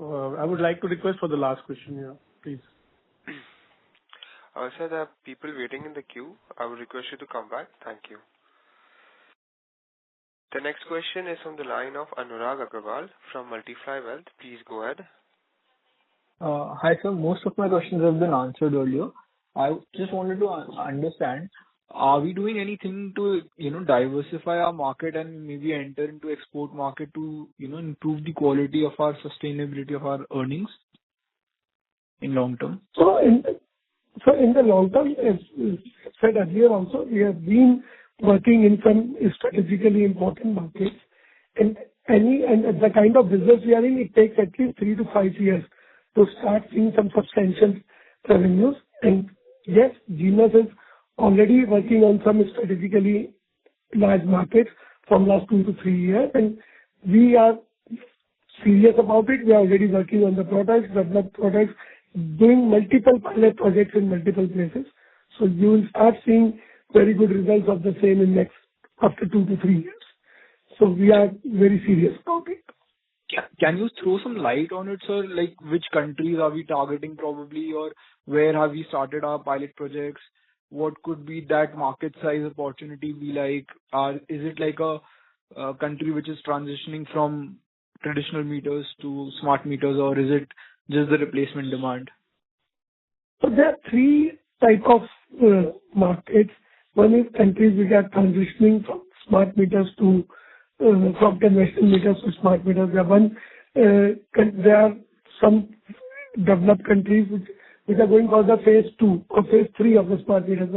I would like to request for the last question, please. Sir, there are people waiting in the queue. I would request you to come back. Thank you. The next question is from the line of Anurag Agarwal from Multifly Wealth. Please go ahead. Hi, sir. Most of my questions have been answered earlier. I just wanted to understand, are we doing anything to, diversify our market and maybe enter into export market to, improve the quality of our sustainability of our earnings in long term? So in the long term, as said earlier also, we have been working in some strategically important markets. And the kind of business we are in, it takes at least 3 to 5 years to start seeing some substantial revenues. And yes, Genus is already working on some strategically large markets from last 2 to 3 years, and we are serious about it. We are already working on the products, developed products, doing multiple pilot projects in multiple places. So you will start seeing very good results of the same in after 2 to 3 years. So we are very serious about it. Can you throw some light on it, sir? Like which countries are we targeting probably, or where have we started our pilot projects? What could be that market size opportunity be like? Is it like a country which is transitioning from traditional meters to smart meters, or is it just the replacement demand? So there are 3 types of markets. One is countries which are transitioning from smart meters to from conventional meters to smart meters. There are some developed countries which are going for the phase 2 or phase 3 of the smart meters.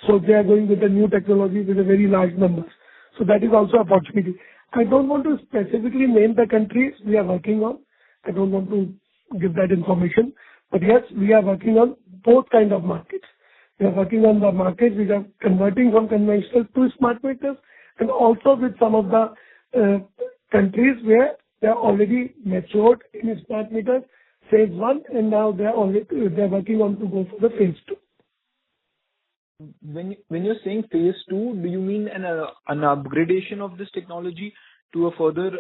So they are going with the new technology with a very large numbers. So that is also an opportunity. I don't want to specifically name the countries we are working on. I don't want to give that information. But yes, we are working on both kind of markets. We are working on the markets which are converting from conventional to smart meters, and also with some of the countries where they are already matured in smart meters, phase 1, and now they are working on to go for the phase 2. When you're saying phase 2, do you mean an upgradation of this technology to a further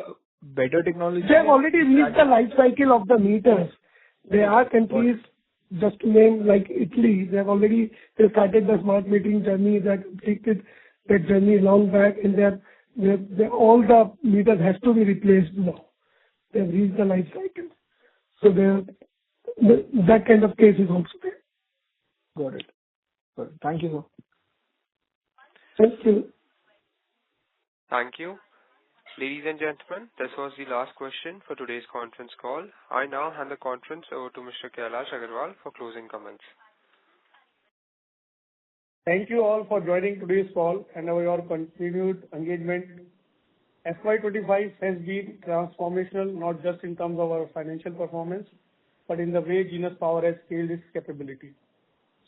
better technology? They have already reached the life cycle of the meters. There are countries, just to name like Italy, they started the smart metering journey, that completed that journey long back, and all the meters has to be replaced now. They have reached the life cycle. So that kind of case is also there. Got it. Thank you, sir. Thank you. Thank you. Ladies and gentlemen, this was the last question for today's conference call. I now hand the conference over to Mr. Kailash Agarwal for closing comments. Thank you all for joining today's call and your continued engagement. FY25 has been transformational, not just in terms of our financial performance, but in the way Genus Power has scaled its capability,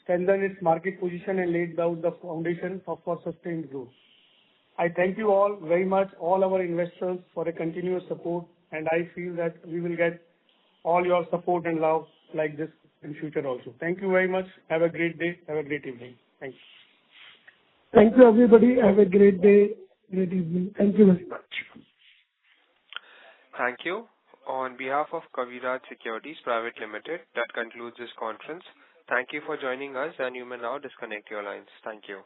strengthened its market position, and laid down the foundation for sustained growth. I thank you all very much, all our investors, for a continuous support, and I feel that we will get all your support and love like this in future also. Thank you very much. Have a great day. Have a great evening. Thanks. Thank you, everybody. Have a great day, great evening. Thank you very much. Thank you. On behalf of Kaviraj Securities Private Limited, that concludes this conference. Thank you for joining us, and you may now disconnect your lines. Thank you.